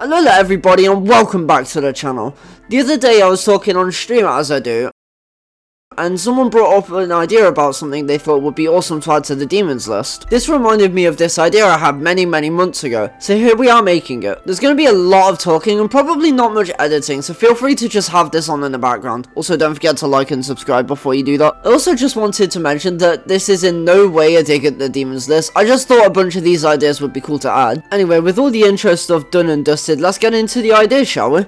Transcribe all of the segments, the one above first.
Hello there everybody and welcome back to the channel. The other day I was talking on stream as I do, and someone brought up an idea about something they thought would be awesome to add to the demons list. This reminded me of this idea I had many months ago, so here we are making it. There's going to be a lot of talking and probably not much editing, so feel free to just have this on in the background. Also, don't forget to like and subscribe before you do that. I also just wanted to mention that this is in no way a dig at the demons list. I just thought a bunch of these ideas would be cool to add. Anyway, with all the intro stuff done and dusted, let's get into the ideas, shall we?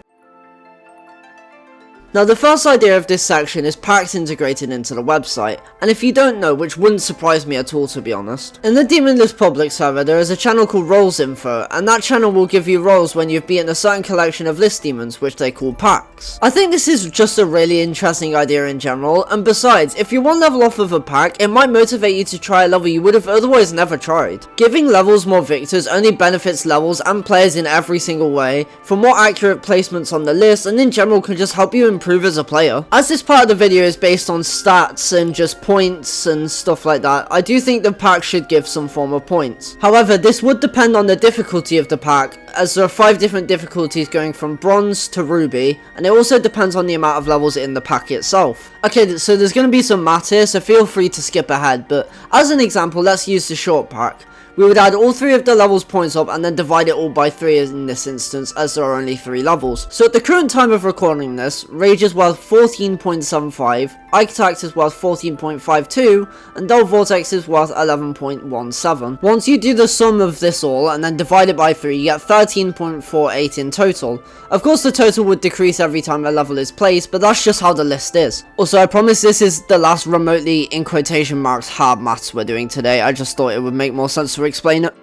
Now, the first idea of this section is packs integrated into the website, and if you don't know, which wouldn't surprise me at all to be honest. In the Demon List public server, there is a channel called Roles Info, and that channel will give you roles when you've beaten a certain collection of list demons, which they call packs. I think this is just a really interesting idea in general, and besides, if you one level off of a pack, it might motivate you to try a level you would have otherwise never tried. Giving levels more victors only benefits levels and players in every single way, for more accurate placements on the list, and in general can just help you improve as a player. As this part of the video is based on stats and just points and stuff like that, I do think the pack should give some form of points. However, this would depend on the difficulty of the pack, as there are 5 different difficulties going from bronze to ruby, and it also depends on the amount of levels in the pack itself. Okay, so there's going to be some math here, so feel free to skip ahead, but as an example, let's use the short pack. We would add all 3 of the levels points up and then divide it all by 3 in this instance, as there are only 3 levels. So at the current time of recording this, Rage is worth 14.75, Ike is worth 14.52, and Dull Vortex is worth 11.17. Once you do the sum of this all and then divide it by 3, you get 13.48 in total. Of course the total would decrease every time a level is placed, but that's just how the list is. Also, I promise this is the last remotely, in quotation marks, hard maths we're doing today. I just thought it would make more sense to explain it.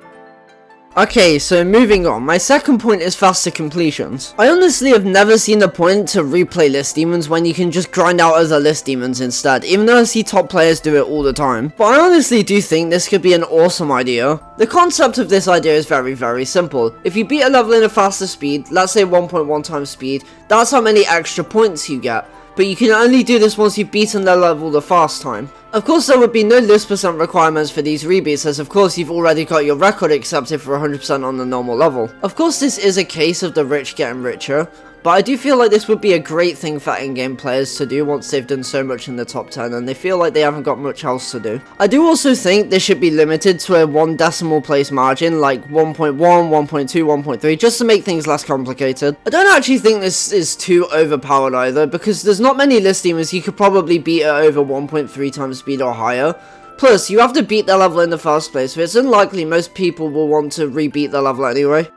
Okay, so moving on, my second point is faster completions. I honestly have never seen the point to replay list demons when you can just grind out other list demons instead, even though I see top players do it all the time. But I honestly do think this could be an awesome idea. The concept of this idea is very simple. If you beat a level in a faster speed, let's say 1.1 times speed, that's how many extra points you get. But you can only do this once you've beaten the level the fast time. Of course, there would be no list percent requirements for these rebeats, as of course you've already got your record accepted for 100% on the normal level. Of course, this is a case of the rich getting richer, but I do feel like this would be a great thing for in-game players to do once they've done so much in the top 10 and they feel like they haven't got much else to do. I do also think this should be limited to a 1 decimal place margin, like 1.1, 1.2, 1.3, just to make things less complicated. I don't actually think this is too overpowered either, because there's not many list demons you could probably beat at over 1.3 times speed or higher. Plus, you have to beat the level in the first place, so it's unlikely most people will want to rebeat the level anyway.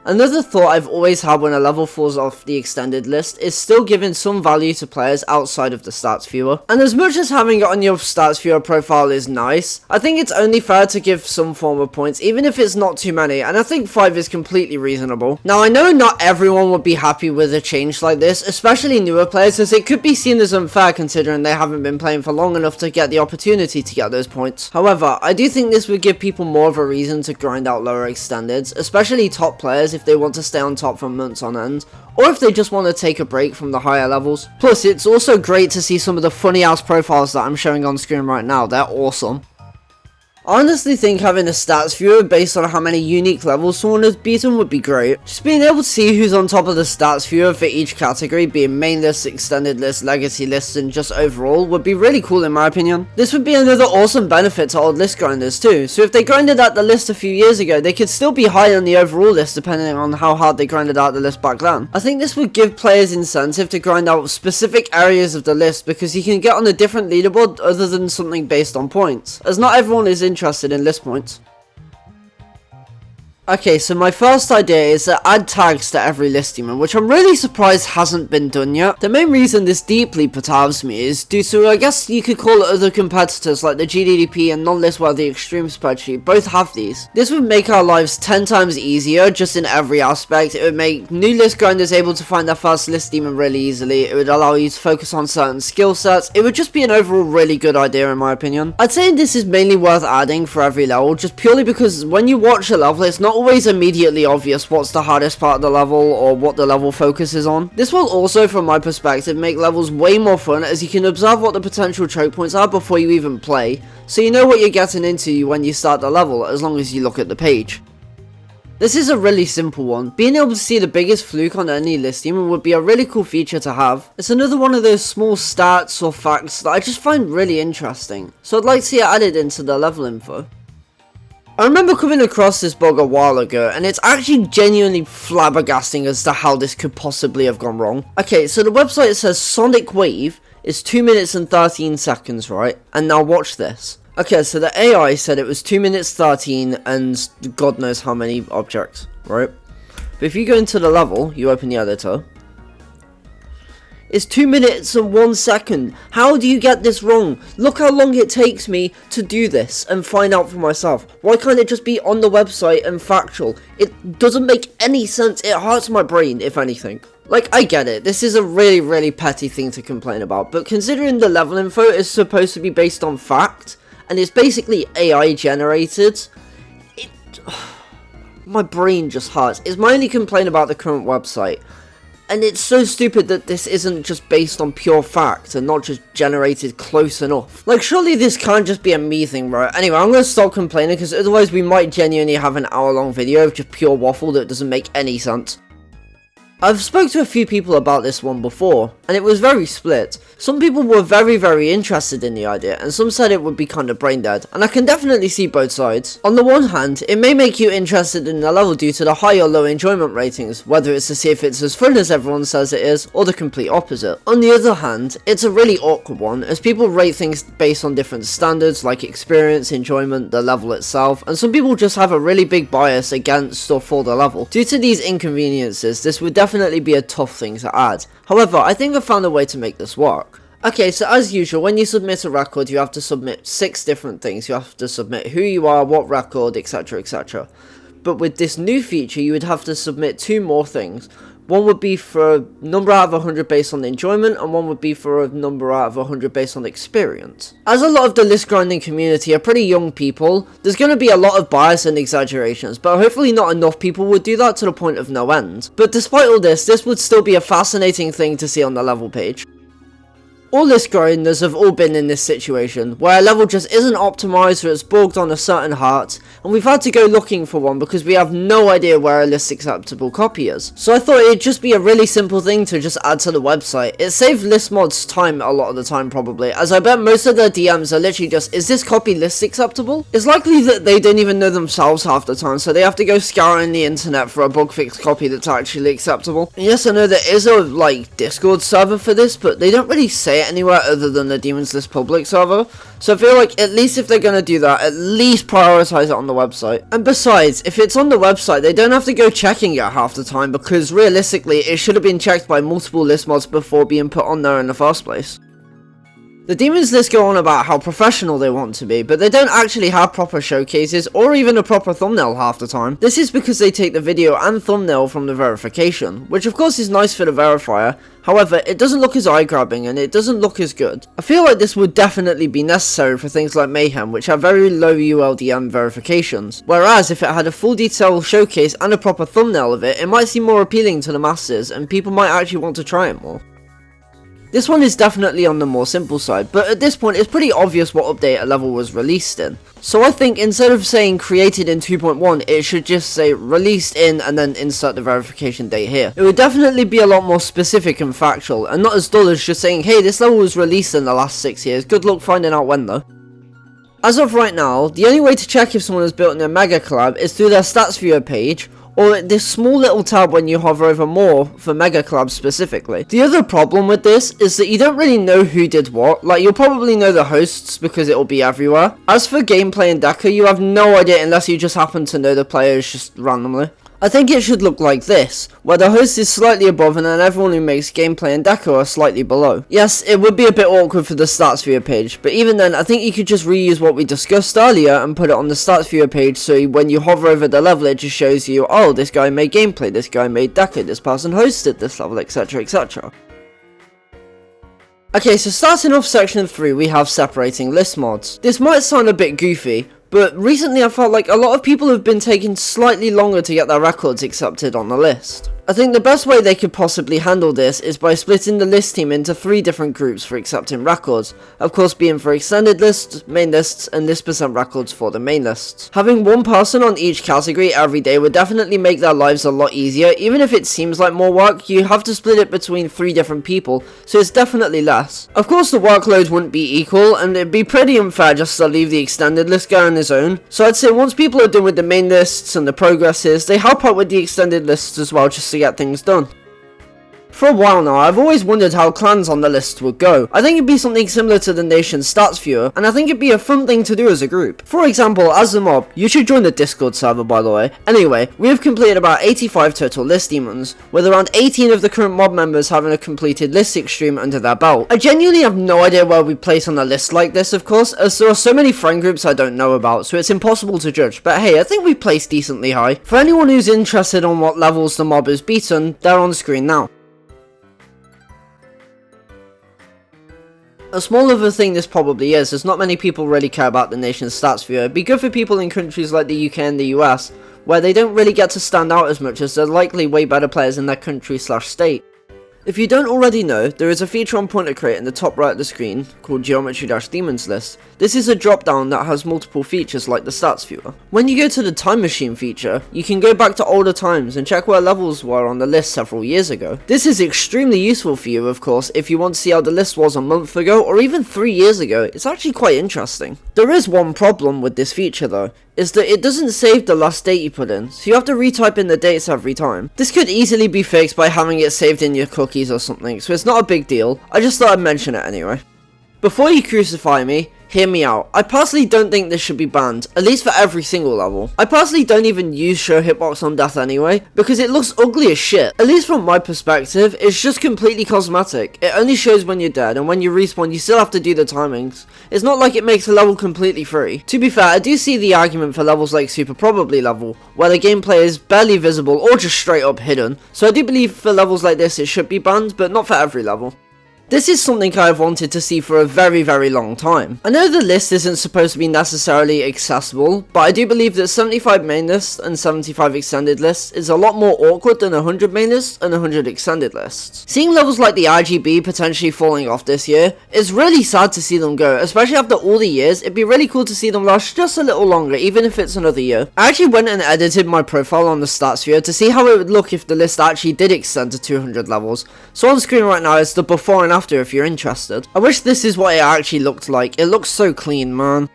Another thought I've always had when a level falls off the extended list is still giving some value to players outside of the stats viewer. And as much as having it on your stats viewer profile is nice, I think it's only fair to give some form of points, even if it's not too many, and I think 5 is completely reasonable. Now, I know not everyone would be happy with a change like this, especially newer players, as it could be seen as unfair considering they haven't been playing for long enough to get the opportunity to get those points. However, I do think this would give people more of a reason to grind out lower extendeds, especially top players if they want to stay on top for months on end, or if they just want to take a break from the higher levels. Plus, it's also great to see some of the funny ass profiles that I'm showing on screen right now. They're awesome. I honestly think having a stats viewer based on how many unique levels someone has beaten would be great. Just being able to see who's on top of the stats viewer for each category, being main list, extended list, legacy list, and just overall, would be really cool in my opinion. This would be another awesome benefit to old list grinders too, so if they grinded out the list a few years ago, they could still be high on the overall list depending on how hard they grinded out the list back then. I think this would give players incentive to grind out specific areas of the list, because you can get on a different leaderboard other than something based on points, as not everyone is interested in list points. Okay, so my first idea is to add tags to every list demon, which I'm really surprised hasn't been done yet. The main reason this deeply perturbs me is due to, I guess you could call it, other competitors like the GDDP and non-list worthy extreme spreadsheet both have these. This would make our lives 10 times easier just in every aspect. It would make new list grinders able to find their first list demon really easily. It would allow you to focus on certain skill sets. It would just be an overall really good idea in my opinion. I'd say this is mainly worth adding for every level, just purely because when you watch a level, it's not always immediately obvious what's the hardest part of the level or what the level focuses on. This will also, from my perspective, make levels way more fun, as you can observe what the potential choke points are before you even play, so you know what you're getting into when you start the level, as long as you look at the page. This is a really simple one. Being able to see the biggest fluke on any list demon would be a really cool feature to have. It's another one of those small stats or facts that I just find really interesting, so I'd like to see it added into the level info. I remember coming across this bug a while ago, and it's actually genuinely flabbergasting as to how this could possibly have gone wrong. Okay, so the website says Sonic Wave is 2 minutes and 13 seconds, right? And now watch this. Okay, so the AI said it was 2 minutes 13 and God knows how many objects, right? But if you go into the level, you open the editor, it's 2 minutes and 1 second. How do you get this wrong? Look how long it takes me to do this and find out for myself. Why can't it just be on the website and factual? It doesn't make any sense. It hurts my brain, if anything. Like, I get it. This is a really petty thing to complain about. But considering the level info is supposed to be based on fact, and it's basically AI generated, my brain just hurts. It's my only complaint about the current website. And it's so stupid that this isn't just based on pure fact and not just generated close enough. Like, surely this can't just be a me thing, right? Anyway, I'm gonna stop complaining because otherwise we might genuinely have an hour-long video of just pure waffle that doesn't make any sense. I've spoke to a few people about this one before, and it was very split. Some people were very interested in the idea, and some said it would be kinda brain dead, and I can definitely see both sides. On the one hand, it may make you interested in the level due to the high or low enjoyment ratings, whether it's to see if it's as fun as everyone says it is, or the complete opposite. On the other hand, it's a really awkward one, as people rate things based on different standards like experience, enjoyment, the level itself, and some people just have a really big bias against or for the level. Due to these inconveniences, this would definitely be a tough thing to add. However, I think I've found a way to make this work. Okay, so as usual, when you submit a record, you have to submit 6 different things. You have to submit who you are, what record, etc, etc. But with this new feature, you would have to submit 2 more things. One would be for a number out of 100 based on enjoyment, and one would be for a number out of 100 based on experience. As a lot of the list grinding community are pretty young people, there's going to be a lot of bias and exaggerations, but hopefully not enough people would do that to the point of no end. But despite all this would still be a fascinating thing to see on the level page. All list grinders have all been in this situation, where a level just isn't optimized or it's bugged on a certain heart, and we've had to go looking for one because we have no idea where a list acceptable copy is. So I thought it'd just be a really simple thing to just add to the website. It saved list mods time a lot of the time probably, as I bet most of their DMs are literally just, is this copy list acceptable? It's likely that they don't even know themselves half the time, so they have to go scouring the internet for a bug fixed copy that's actually acceptable. And yes, I know there is a Discord server for this, but they don't really say it anywhere other than the Demons List public server, so I feel like at least if they're gonna do that, at least prioritize it on the website. And besides, if it's on the website, they don't have to go checking it half the time, because realistically it should have been checked by multiple list mods before being put on there in the first place. The Demons List go on about how professional they want to be, but they don't actually have proper showcases or even a proper thumbnail half the time. This is because they take the video and thumbnail from the verification, which of course is nice for the verifier, however it doesn't look as eye-grabbing and it doesn't look as good. I feel like this would definitely be necessary for things like Mayhem, which have very low ULDM verifications, whereas if it had a full detail showcase and a proper thumbnail of it, it might seem more appealing to the masses and people might actually want to try it more. This one is definitely on the more simple side, but at this point it's pretty obvious what update a level was released in. So I think instead of saying created in 2.1, it should just say released in and then insert the verification date here. It would definitely be a lot more specific and factual, and not as dull as just saying, hey, this level was released in the last 6 years, good luck finding out when though. As of right now, the only way to check if someone has built in a mega collab is through their stats viewer page, or this small little tab when you hover over more for mega collabs specifically. The other problem with this is that you don't really know who did what. Like, you'll probably know the hosts because it'll be everywhere. As for gameplay and deco, you have no idea unless you just happen to know the players just randomly. I think it should look like this, where the host is slightly above and then everyone who makes gameplay and deco are slightly below. Yes, it would be a bit awkward for the stats viewer page, but even then I think you could just reuse what we discussed earlier and put it on the stats viewer page, so when you hover over the level it just shows you, oh, this guy made gameplay, this guy made deco, this person hosted this level, etc, etc. Okay, so starting off section 3 we have separating list mods. This might sound a bit goofy, but recently I felt like a lot of people have been taking slightly longer to get their records accepted on the list. I think the best way they could possibly handle this is by splitting the list team into 3 different groups for accepting records, of course being for extended lists, main lists, and list percent records for the main lists. Having one person on each category every day would definitely make their lives a lot easier. Even if it seems like more work, you have to split it between 3 different people, so it's definitely less. Of course the workload wouldn't be equal, and it'd be pretty unfair just to leave the extended list guy on his own, so I'd say once people are done with the main lists and the progresses, they help out with the extended lists as well just to get things done. For a while now, I've always wondered how clans on the list would go. I think it'd be something similar to the nation's stats viewer, and I think it'd be a fun thing to do as a group. For example, as the mob, you should join the Discord server by the way. Anyway, we have completed about 85 total list demons, with around 18 of the current mob members having a completed list extreme under their belt. I genuinely have no idea where we place on a list like this, of course, as there are so many friend groups I don't know about, so it's impossible to judge, but hey, I think we placed decently high. For anyone who's interested on what levels the mob is beaten, they're on screen now. A small other thing this probably is not many people really care about the nation's stats viewer. It'd be good for people in countries like the UK and the US, where they don't really get to stand out as much as they're likely way better players in their country/state. If you don't already know, there is a feature on Point to Create in the top right of the screen called Geometry-Demons List. This is a drop down that has multiple features like the stats viewer. When you go to the time machine feature, you can go back to older times and check where levels were on the list several years ago. This is extremely useful for you, of course, if you want to see how the list was a month ago or even 3 years ago. It's actually quite interesting. There is one problem with this feature though, is that it doesn't save the last date you put in, so you have to retype in the dates every time. This could easily be fixed by having it saved in your cookies or something, so it's not a big deal. I just thought I'd mention it anyway. Before you crucify me, hear me out. I personally don't think this should be banned, at least for every single level. I personally don't even use show hitbox on death anyway, because it looks ugly as shit. At least from my perspective, it's just completely cosmetic. It only shows when you're dead, and when you respawn you still have to do the timings. It's not like it makes a level completely free. To be fair, I do see the argument for levels like Super Probably level, where the gameplay is barely visible or just straight up hidden, so I do believe for levels like this it should be banned, but not for every level. This is something I've wanted to see for a very long time. I know the list isn't supposed to be necessarily accessible, but I do believe that 75 main lists and 75 extended lists is a lot more awkward than 100 main lists and 100 extended lists. Seeing levels like the RGB potentially falling off this year, it's really sad to see them go, especially after all the years. It'd be really cool to see them last just a little longer, even if it's another year. I actually went and edited my profile on the stats viewer to see how it would look if the list actually did extend to 200 levels. So on screen right now is the before and after if you're interested. I wish this is what it actually looked like. It looks so clean, man.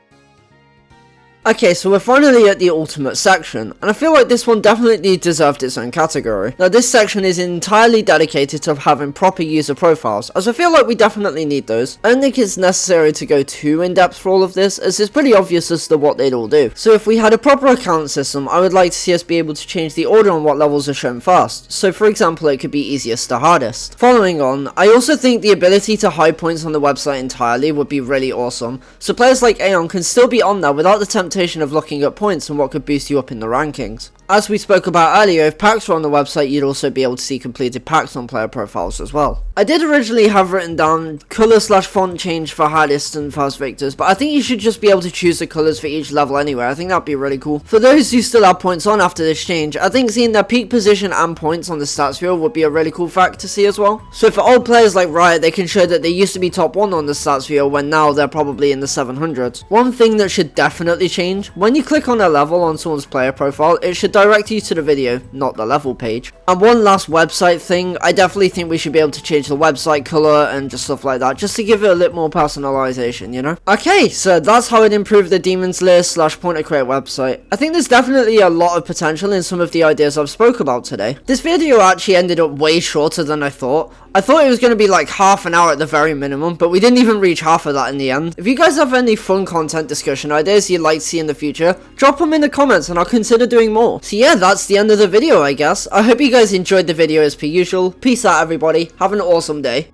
Okay, so we're finally at the ultimate section, and I feel like this one definitely deserved its own category. Now this section is entirely dedicated to having proper user profiles, as I feel like we definitely need those. I don't think it's necessary to go too in depth for all of this, as it's pretty obvious as to what they'd all do. So if we had a proper account system, I would like to see us be able to change the order on what levels are shown first. So for example, it could be easiest to hardest. Following on, I also think the ability to hide points on the website entirely would be really awesome, so players like Aeon can still be on there without the temptation of looking at points and what could boost you up in the rankings. As we spoke about earlier, if packs were on the website, you'd also be able to see completed packs on player profiles as well. I did originally have written down colour/font change for hardest and fast victors, but I think you should just be able to choose the colours for each level anyway. I think that'd be really cool. For those who still have points on after this change, I think seeing their peak position and points on the stats viewer would be a really cool fact to see as well. So for old players like Riot, they can show that they used to be top 1 on the stats viewer when now they're probably in the 700s. One thing that should definitely change, when you click on a level on someone's player profile, it should direct you to the video, not the level page. And one last website thing, I definitely think we should be able to change the website colour and just stuff like that, just to give it a little more personalisation, you know? Okay, so that's how I'd improve the Demons List / Point to Create website. I think there's definitely a lot of potential in some of the ideas I've spoke about today. This video actually ended up way shorter than I thought. I thought it was going to be like half an hour at the very minimum, but we didn't even reach half of that in the end. If you guys have any fun content discussion ideas you'd like to see in the future, drop them in the comments and I'll consider doing more. So yeah, that's the end of the video, I guess. I hope you guys enjoyed the video as per usual. Peace out everybody, have an awesome day.